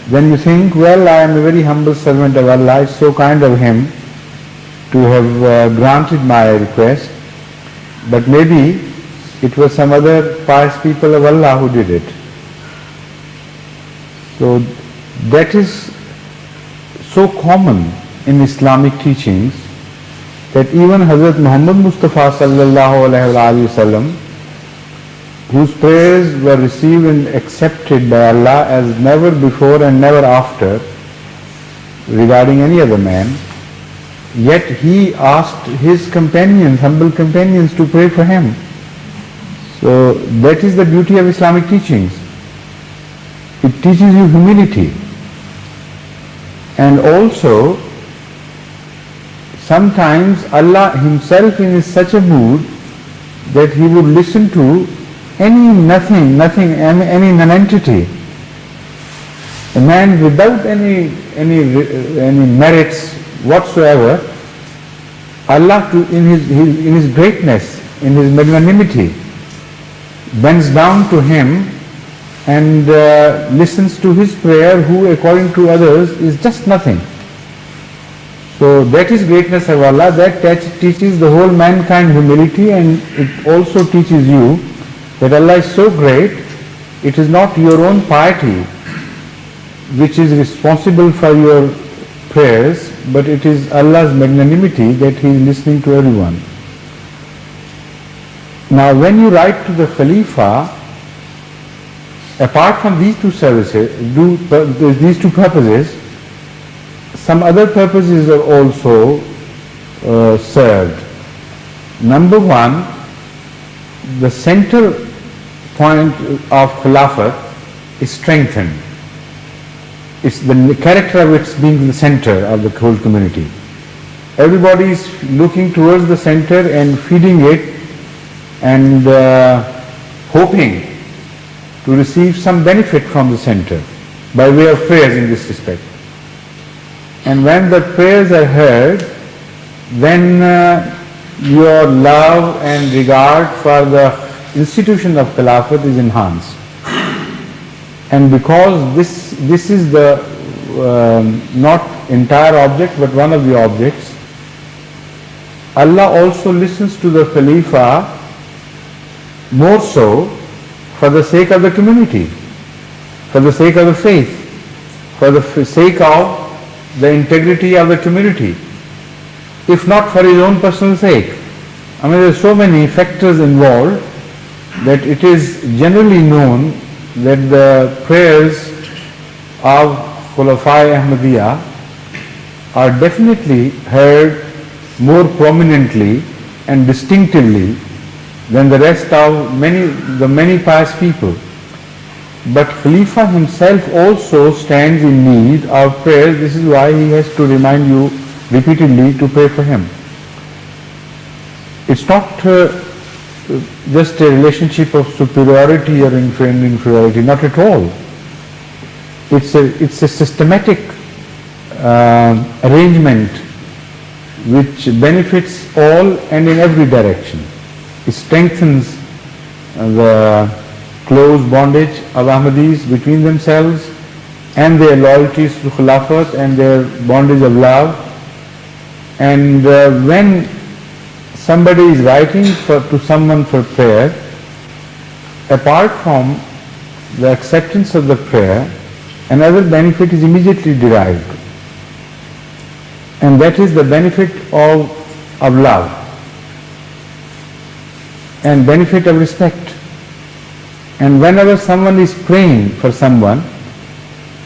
then you think, well, I am a very humble servant of Allah, it's so kind of Him to have granted my request, but maybe it was some other pious people of Allah who did it. So that is so common in Islamic teachings that even Hazrat Muhammad Mustafa sallallahu alaihi wasallam, whose prayers were received and accepted by Allah as never before and never after regarding any other man, yet he asked his companions, humble companions, to pray for him. So that is the beauty of Islamic teachings. It teaches you humility, and also sometimes Allah Himself is in such a mood that He would listen to any any nonentity, a man without any merits whatsoever. Allah, in his greatness, in His magnanimity, bends down to him and listens to his prayer, who according to others is just nothing. So that is greatness of Allah. That teaches the whole mankind humility, and it also teaches you that Allah is so great, it is not your own piety which is responsible for your prayers, but it is Allah's magnanimity that He is listening to everyone. Now when you write to the Khalifa, apart from these two services, these two purposes, some other purposes are also served. Number one, the center point of Khilafat is strengthened. It's the character of its being the center of the whole community. Everybody is looking towards the center and feeding it and hoping to receive some benefit from the center by way of prayers in this respect. And when the prayers are heard, then your love and regard for the institution of Khilafat is enhanced. And because this is the not entire object but one of the objects, Allah also listens to the Khalifa more so for the sake of the community, for the sake of the faith, for the sake of the integrity of the community, if not for his own personal sake. I mean, there are so many factors involved that it is generally known that the prayers of Khulafai Ahmadiyya are definitely heard more prominently and distinctively than the rest of the many pious people. But Khalifa himself also stands in need of prayer. This is why he has to remind you repeatedly to pray for him. It's not just a relationship of superiority or inferiority, not at all. It's a systematic arrangement which benefits all and in every direction. It strengthens the close bondage of Ahmadis between themselves and their loyalties to Khilafat and their bondage of love. And when somebody is writing to someone for prayer, apart from the acceptance of the prayer, another benefit is immediately derived, and that is the benefit of love and benefit of respect. And whenever someone is praying for someone,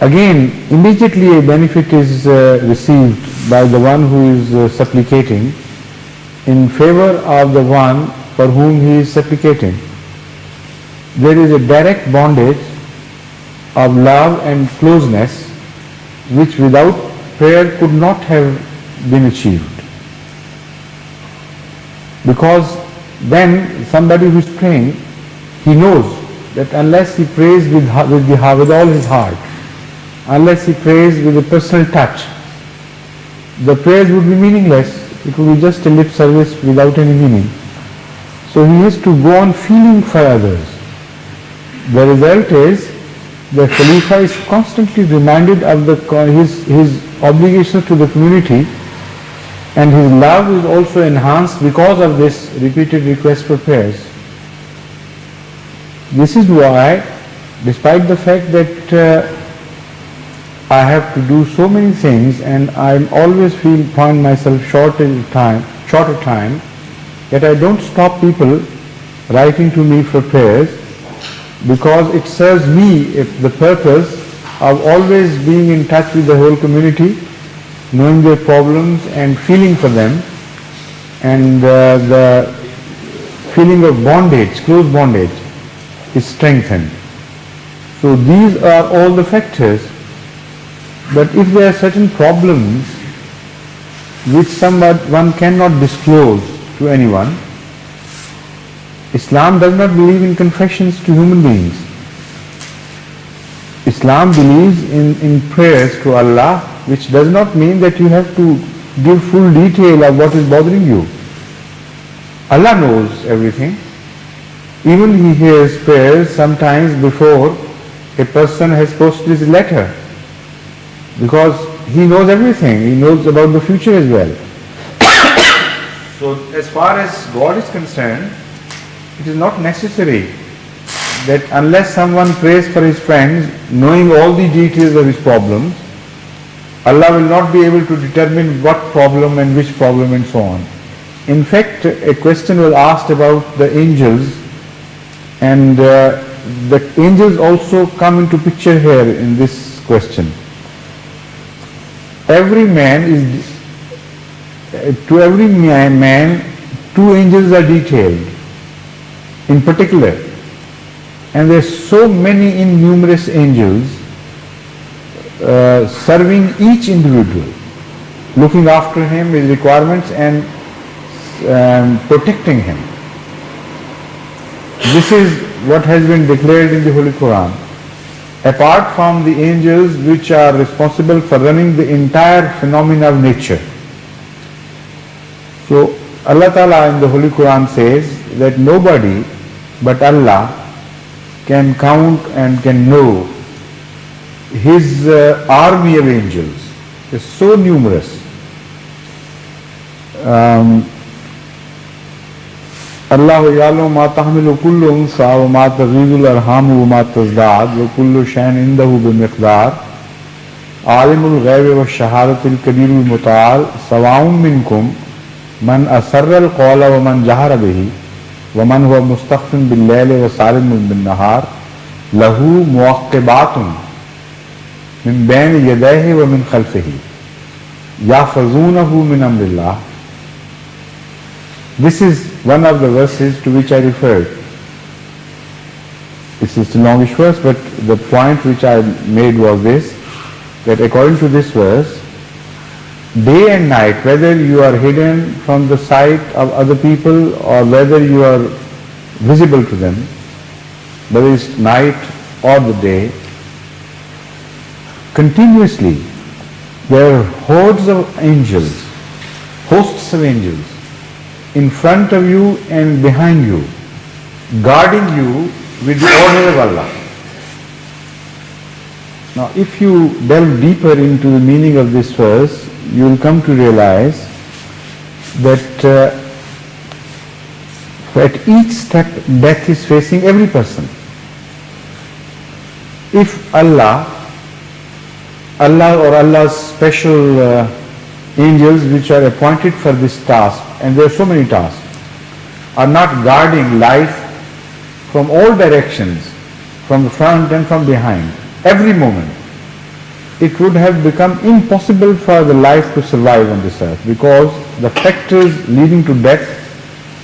again immediately a benefit is received by the one who is supplicating in favor of the one for whom he is supplicating. There is a direct bondage of love and closeness which without prayer could not have been achieved. Because then somebody who is praying, he knows that unless he prays with all his heart, unless he prays with a personal touch, the prayers would be meaningless. It would be just a lip service without any meaning. So he has to go on feeling for others. The result is the Khalifa is constantly reminded of his obligations to the community, and his love is also enhanced because of this repeated request for prayers. This is why, despite the fact that I have to do so many things and I always find myself short time, yet I don't stop people writing to me for prayers, because it serves me the purpose of always being in touch with the whole community, knowing their problems and feeling for them, and the feeling of bondage, close bondage, is strengthened. So these are all the factors. But if there are certain problems which one cannot disclose to anyone, Islam does not believe in confessions to human beings. Islam believes in prayers to Allah, which does not mean that you have to give full detail of what is bothering you. Allah knows everything. Even He hears prayers sometimes before a person has posted his letter, because He knows everything. He knows about the future as well. So as far as God is concerned, it is not necessary that unless someone prays for his friends, knowing all the details of his problems, Allah will not be able to determine what problem and which problem and so on. In fact, a question was asked about the angels, and the angels also come into picture here in this question. Every man to every man, two angels are detailed in particular, and there are so many innumerous angels serving each individual, looking after him, his requirements, and protecting him. This is what has been declared in the Holy Quran. Apart from the angels which are responsible for running the entire phenomena of nature. So Allah Ta'ala in the Holy Quran says that nobody but Allah can count and can know His army of angels. It's so numerous. Allahu ya'lamu ma tahmilu kullu unsa wa ma taghidu al-arham wa ma tazdad wa kullu shay'in indahu bimiqdar alimul ghaibi wa shahadati al-kabir al-muta'al sawa'un minkum man asarra al-qawla wa man jahara bihi wa man huwa mustakhfin bil-layli wa sarimun bin-nahar lahu muwaqqibatun min bayni yadayhi wa min khalfihi yahfazunahu min amrillah. This is one of the verses to which I referred. This is a longish verse, but the point which I made was this, that according to this verse, day and night, whether you are hidden from the sight of other people or whether you are visible to them, whether it's night or the day, continuously there are hordes of angels, hosts of angels, in front of you and behind you, guarding you with the order of Allah. Now, if you delve deeper into the meaning of this verse, you will come to realize that at each step death is facing every person. If Allah or Allah's special angels which are appointed for this task, and there are so many tasks, are not guarding life from all directions, from the front and from behind, every moment, it would have become impossible for the life to survive on this earth, because the factors leading to death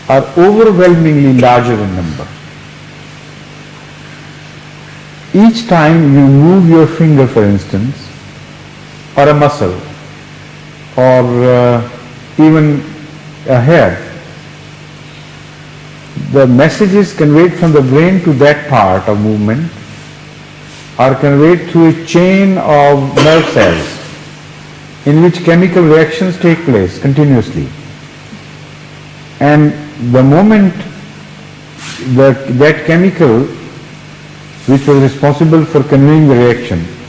are overwhelmingly larger in number. Each time you move your finger, for instance, or a muscle, or even a hair, the messages conveyed from the brain to that part of movement are conveyed through a chain of nerve cells in which chemical reactions take place continuously. And the moment that chemical which was responsible for conveying the reaction.